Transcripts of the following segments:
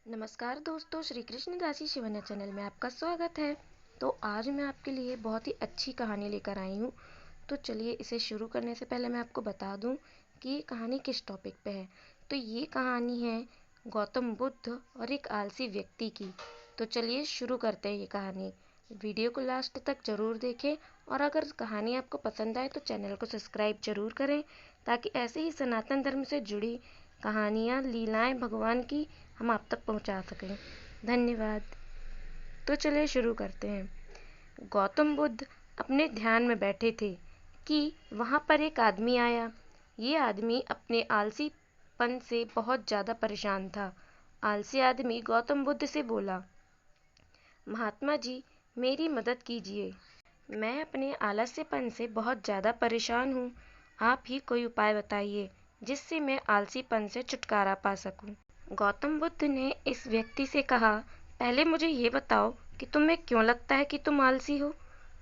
नमस्कार दोस्तों, श्री कृष्ण राशि शिवन्या चैनल में आपका स्वागत है। तो आज मैं आपके लिए बहुत ही अच्छी कहानी लेकर आई हूँ। तो चलिए इसे शुरू करने से पहले मैं आपको बता दूँ कि ये कहानी किस टॉपिक पे है। तो ये कहानी है गौतम बुद्ध और एक आलसी व्यक्ति की। तो चलिए शुरू करते हैं ये कहानी। वीडियो को लास्ट तक ज़रूर देखें और अगर कहानी आपको पसंद आए तो चैनल को सब्सक्राइब ज़रूर करें, ताकि ऐसे ही सनातन धर्म से जुड़ी कहानियाँ, लीलाएं भगवान की हम आप तक पहुंचा सकें। धन्यवाद। तो चलिए शुरू करते हैं। गौतम बुद्ध अपने ध्यान में बैठे थे कि वहाँ पर एक आदमी आया। ये आदमी अपने आलसीपन से बहुत ज़्यादा परेशान था। आलसी आदमी गौतम बुद्ध से बोला, महात्मा जी, मेरी मदद कीजिए। मैं अपने आलस्यपन से बहुत ज़्यादा परेशान हूँ। आप ही कोई उपाय बताइए जिससे मैं आलसीपन से छुटकारा पा सकूँ। गौतम बुद्ध ने इस व्यक्ति से कहा, पहले मुझे ये बताओ कि तुम्हें क्यों लगता है कि तुम आलसी हो।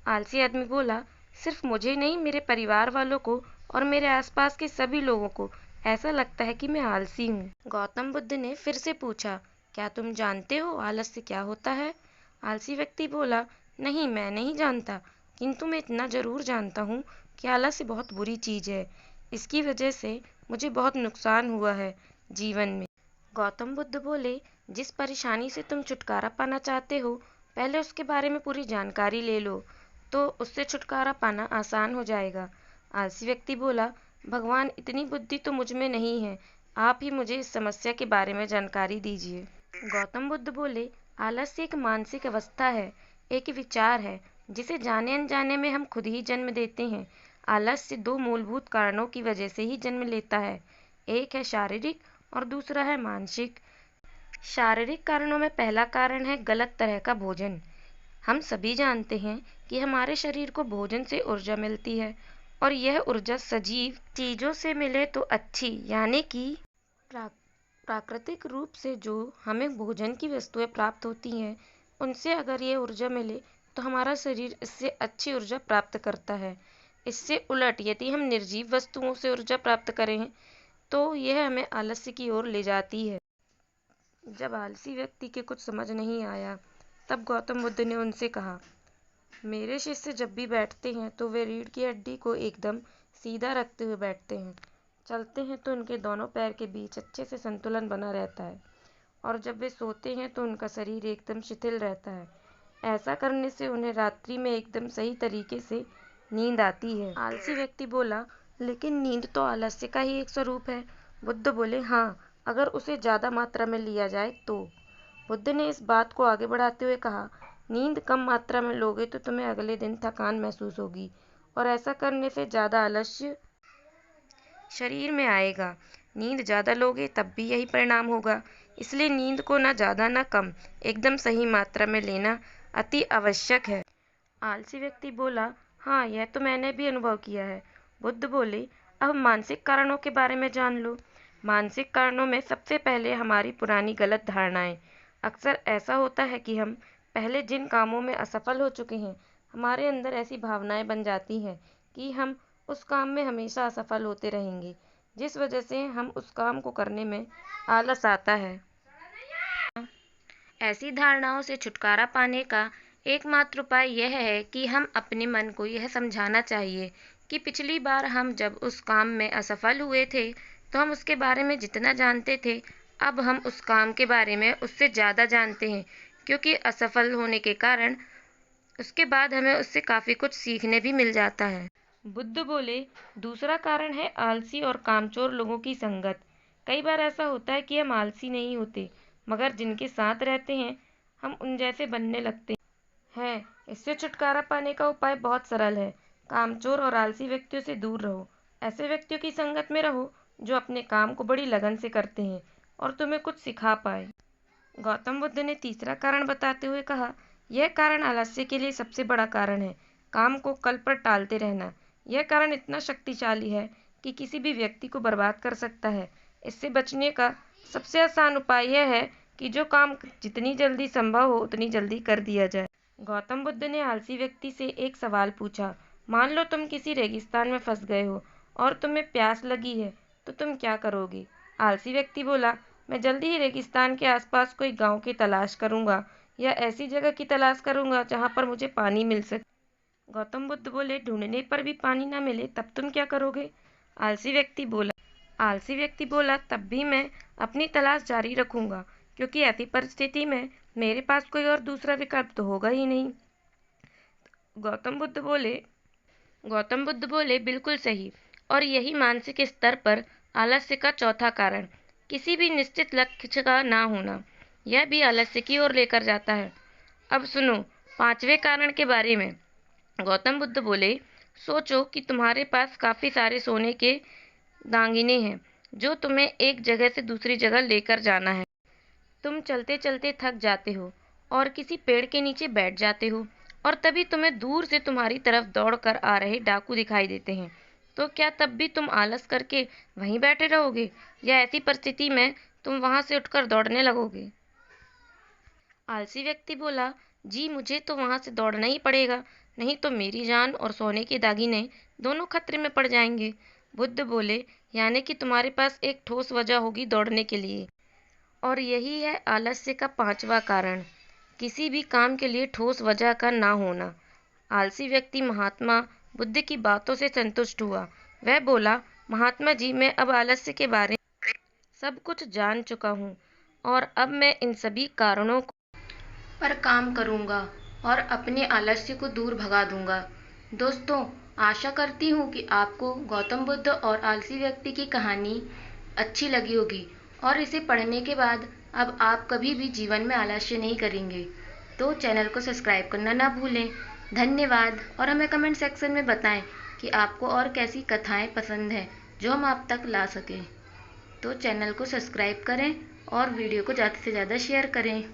आलसी आदमी बोला, सिर्फ मुझे नहीं, मेरे परिवार वालों को और मेरे आसपास के सभी लोगों को ऐसा लगता है कि मैं आलसी हूँ। गौतम बुद्ध ने फिर से पूछा, क्या तुम जानते हो आलस्य क्या होता है। आलसी व्यक्ति बोला, नहीं, मैं नहीं जानता, किंतु मैं इतना जरूर जानता हूँ कि आलस्य बहुत बुरी चीज़ है। इसकी वजह से मुझे बहुत नुकसान हुआ है जीवन में। गौतम बुद्ध बोले, जिस परेशानी से तुम छुटकारा पाना चाहते हो, पहले उसके बारे में पूरी जानकारी ले लो, तो उससे छुटकारा पाना आसान हो जाएगा। आलसी व्यक्ति बोला, भगवान, इतनी बुद्धि तो मुझ में नहीं है, आप ही मुझे इस समस्या के बारे में जानकारी दीजिए। गौतम बुद्ध बोले, आलस्य एक मानसिक अवस्था है, एक विचार है जिसे जाने अनजाने में हम खुद ही जन्म देते हैं। आलस्य दो मूलभूत कारणों की वजह से ही जन्म लेता है, एक है शारीरिक और दूसरा है मानसिक। शारीरिक कारणों में पहला कारण है गलत तरह का भोजन। हम सभी जानते हैं कि हमारे शरीर को भोजन से ऊर्जा मिलती है, और यह ऊर्जा सजीव चीजों से मिले तो अच्छी, यानी कि प्राकृतिक रूप से जो हमें भोजन की वस्तुएं प्राप्त होती हैं, उनसे अगर ये ऊर्जा मिले तो हमारा शरीर इससे अच्छी ऊर्जा प्राप्त करता है। इससे उलट यदि हम निर्जीव वस्तुओं से ऊर्जा प्राप्त करें तो यह हमें आलस्य की ओर ले जाती है। जब आलसी व्यक्ति के कुछ समझ नहीं आया, तब गौतम बुद्ध ने उनसे कहा, मेरे शिष्य जब भी बैठते हैं तो वे रीढ़ की हड्डी को एकदम सीधा रखते हुए बैठते हैं। चलते हैं तो उनके दोनों पैर के बीच अच्छे से संतुलन बना रहता है, और जब वे सोते हैं तो उनका शरीर एकदम शिथिल रहता है। ऐसा करने से उन्हें रात्रि में एकदम सही तरीके से नींद आती है। आलसी व्यक्ति बोला, लेकिन नींद तो आलस्य का ही एक स्वरूप है। बुद्ध बोले, हाँ, अगर उसे ज़्यादा मात्रा में लिया जाए तो। बुद्ध ने इस बात को आगे बढ़ाते हुए कहा, नींद कम मात्रा में लोगे तो तुम्हें अगले दिन थकान महसूस होगी, और ऐसा करने से ज़्यादा आलस्य शरीर में आएगा। नींद ज़्यादा लोगे तब भी यही परिणाम होगा। इसलिए नींद को ना ज़्यादा ना कम, एकदम सही मात्रा में लेना अति आवश्यक है। आलसी व्यक्ति बोला, हाँ, यह तो मैंने भी अनुभव किया है। बुद्ध बोले, अब मानसिक कारणों के बारे में जान लो। मानसिक कारणों में सबसे पहले हमारी पुरानी गलत धारणाएं। अक्सर ऐसा होता है कि हम पहले जिन कामों में असफल हो चुके हैं, हमारे अंदर ऐसी भावनाएं बन जाती हैं कि हम उस काम में हमेशा असफल होते रहेंगे, जिस वजह से हम उस काम को करने में आलस आता है। ऐसी धारणाओं से छुटकारा पाने का एकमात्र उपाय यह है कि हम अपने मन को यह समझाना चाहिए कि पिछली बार हम जब उस काम में असफल हुए थे तो हम उसके बारे में जितना जानते थे, अब हम उस काम के बारे में उससे ज़्यादा जानते हैं, क्योंकि असफल होने के कारण उसके बाद हमें उससे काफ़ी कुछ सीखने भी मिल जाता है। बुद्ध बोले, दूसरा कारण है आलसी और कामचोर लोगों की संगत। कई बार ऐसा होता है कि हम आलसी नहीं होते, मगर जिनके साथ रहते हैं हम उन जैसे बनने लगते हैं। इससे छुटकारा पाने का उपाय बहुत सरल है। कामचोर और आलसी व्यक्तियों से दूर रहो। ऐसे व्यक्तियों की संगत में रहो जो अपने काम को बड़ी लगन से करते हैं और तुम्हें कुछ सिखा पाए। गौतम बुद्ध ने तीसरा कारण बताते हुए कहा, यह कारण आलस्य के लिए सबसे बड़ा कारण है, काम को कल पर टालते रहना। यह कारण इतना शक्तिशाली है कि किसी भी व्यक्ति को बर्बाद कर सकता है। इससे बचने का सबसे आसान उपाय यह है कि जो काम जितनी जल्दी संभव हो उतनी जल्दी कर दिया जाए। गौतम बुद्ध ने आलसी व्यक्ति से एक सवाल पूछा, मान लो तुम किसी रेगिस्तान में फंस गए हो और तुम्हें प्यास लगी है, तो तुम क्या करोगे। आलसी व्यक्ति बोला, मैं जल्दी ही रेगिस्तान के आसपास कोई गांव की तलाश करूंगा या ऐसी जगह की तलाश करूंगा जहां पर मुझे पानी मिल सके। गौतम बुद्ध बोले, ढूंढने पर भी पानी ना मिले तब तुम क्या करोगे? आलसी व्यक्ति बोला आलसी व्यक्ति बोला, तब भी मैं अपनी तलाश जारी रखूंगा, क्योंकि ऐसी परिस्थिति में मेरे पास कोई और दूसरा विकल्प तो होगा ही नहीं। गौतम बुद्ध बोले बिल्कुल सही। और यही मानसिक स्तर पर आलस्य का चौथा कारण, किसी भी निश्चित लक्ष्य का ना होना, यह भी आलस्य की ओर लेकर जाता है। अब सुनो पांचवें कारण के बारे में। गौतम बुद्ध बोले, सोचो कि तुम्हारे पास काफी सारे सोने के दागिने हैं जो तुम्हें एक जगह से दूसरी जगह लेकर जाना है। तुम चलते चलते थक जाते हो और किसी पेड़ के नीचे बैठ जाते हो, और तभी तुम्हें दूर से तुम्हारी तरफ दौड़ कर आ रहे डाकू दिखाई देते हैं। तो क्या तब भी तुम आलस करके वहीं बैठे रहोगे, या ऐसी परिस्थिति में तुम वहां से उठकर दौड़ने लगोगे? आलसी व्यक्ति बोला, जी मुझे तो वहां से दौड़ना ही पड़ेगा, नहीं तो मेरी जान और सोने के दागिने दोनों खतरे में पड़ जाएंगे। बुद्ध बोले, यानी कि तुम्हारे पास एक ठोस वजह होगी दौड़ने के लिए। और यही है आलस्य का पांचवा कारण, किसी भी काम के लिए ठोस वजह का ना होना। आलसी व्यक्ति महात्मा बुद्ध की बातों से संतुष्ट हुआ। वह बोला, महात्मा जी, मैं अब आलस्य के बारे में सब कुछ जान चुका हूँ, और अब मैं इन सभी कारणों पर काम करूंगा और अपने आलस्य को दूर भगा दूंगा। दोस्तों, आशा करती हूँ कि आपको गौतम बुद्ध और आलसी व्यक्ति की कहानी अच्छी लगी होगी, और इसे पढ़ने के बाद अब आप कभी भी जीवन में आलस्य नहीं करेंगे। तो चैनल को सब्सक्राइब करना ना भूलें। धन्यवाद। और हमें कमेंट सेक्शन में बताएं कि आपको और कैसी कथाएं पसंद हैं जो हम आप तक ला सकें। तो चैनल को सब्सक्राइब करें और वीडियो को ज़्यादा से ज़्यादा शेयर करें।